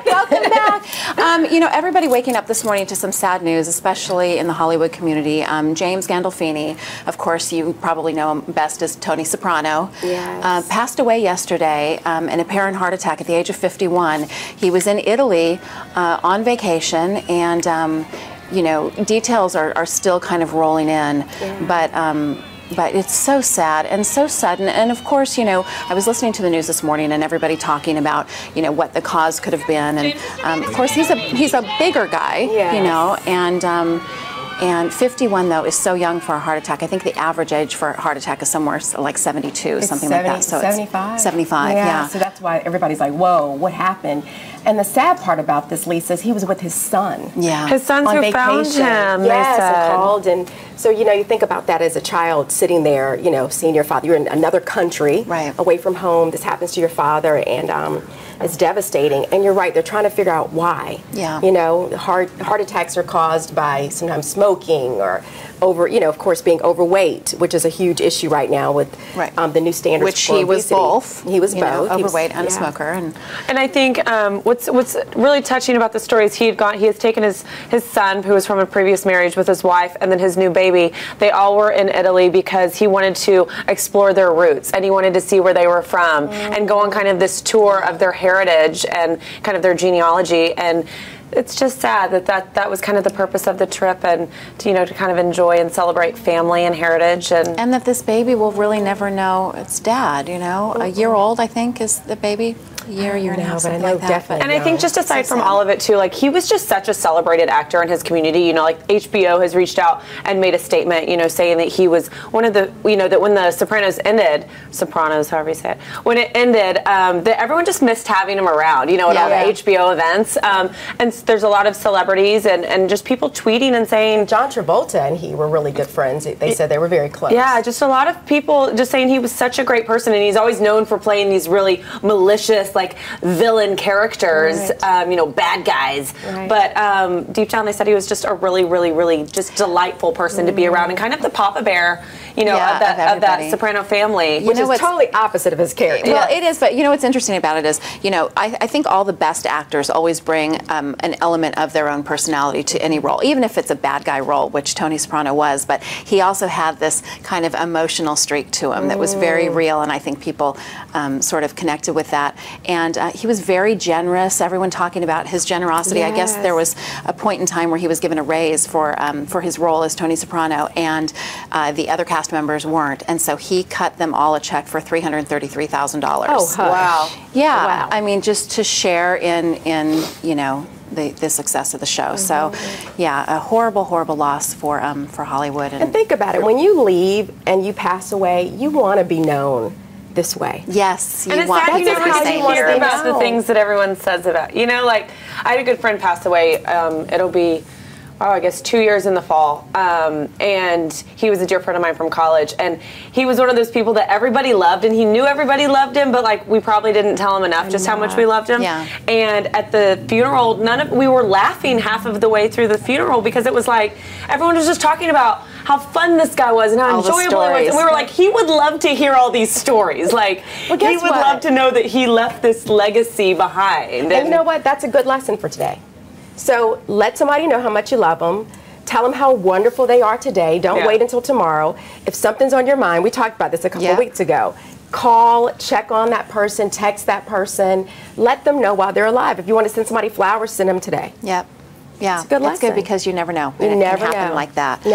back. Welcome back. You know, everybody waking up this morning to some sad news, especially in the Hollywood community. James Gandolfini, of course, you probably know him best as Tony Soprano, yes. Passed away yesterday in apparent heart attack at the age of 51. He was in Italy on vacation, and you know, details are still kind of rolling in, but it's so sad and so sudden. And of course, you know, I was listening to the news this morning and everybody talking about, you know, what the cause could have been. And of course, he's a bigger guy, yes. you know, and 51, though, is so young for a heart attack. I think the average age for a heart attack is somewhere like 72, it's something 70, like that. So 75? It's 75, yeah. So that's why everybody's like, whoa, what happened? And the sad part about this, Lisa, is he was with his son. Yeah. His son's who found him. Yes, they said. and called. And so, you know, you think about that as a child sitting there, you know, seeing your father. You're in another country, right, away from home. This happens to your father, and it's devastating. And you're right, they're trying to figure out why. Yeah. You know, heart attacks are caused by sometimes smoking or you know, of course, being overweight, which is a huge issue right now with the new standards. Which for he was obesity. both. He was both. Overweight and a smoker. And I think what's really touching about the story is he has taken his son, who was from a previous marriage, with his wife, and then his new baby. They all were in Italy because he wanted to explore their roots, and he wanted to see where they were from, and go on kind of this tour of their heritage and kind of their genealogy. And it's just sad that was kind of the purpose of the trip, and to, you know, to kind of enjoy and celebrate family and heritage, and that this baby will really never know its dad. You know, a year old, I think, is the baby. Year and a half, something like that. And I think just aside from all of it too, like, he was just such a celebrated actor in his community. You know, like HBO has reached out and made a statement, you know, saying that he was one of the, you know, that when the Sopranos, however you say it, when it ended, that everyone just missed having him around, you know, at all the HBO events. And there's a lot of celebrities and just people tweeting and saying John Travolta and he were really good friends. They said they were very close. Yeah, just a lot of people just saying he was such a great person, and he's always known for playing these really malicious, like, villain characters, you know, bad guys. But deep down, they said he was just a really, really, really just delightful person to be around, and kind of the Papa Bear, you know, of that Soprano family, which is totally opposite of his character. Well, it is, but you know what's interesting about it is, you know, I think all the best actors always bring an element of their own personality to any role, even if it's a bad guy role, which Tony Soprano was. But he also had this kind of emotional streak to him that was very real, and I think people sort of connected with that. And he was very generous. Everyone talking about his generosity. I guess there was a point in time where he was given a raise for his role as Tony Soprano, and the other cast members weren't, and so he cut them all a check for $333,000. Oh, wow! Yeah, wow. I mean, just to share in you know, the success of the show. So, yeah, a horrible, horrible loss for Hollywood. And think about it: when you leave and you pass away, you want to be known this way. Yes, and it's sad you never get to hear about the things that everyone says about, you know, like, I had a good friend pass away. It'll be, I guess 2 years in the fall, and he was a dear friend of mine from college, and he was one of those people that everybody loved, and he knew everybody loved him, but like, we probably didn't tell him enough just how much we loved him. And at the funeral, we were laughing half of the way through the funeral, because it was like everyone was just talking about how fun this guy was and how enjoyable it was, and we were like, he would love to hear all these stories. Like, he would love to know that he left this legacy behind. And you know what? That's a good lesson for today. So let somebody know how much you love them. Tell them how wonderful they are today. Don't wait until tomorrow. If something's on your mind, we talked about this a couple of weeks ago. Call, check on that person, text that person. Let them know while they're alive. If you want to send somebody flowers, send them today. Yep. Yeah. It's a good lesson. It's good because you never know. You never know. It can happen like that.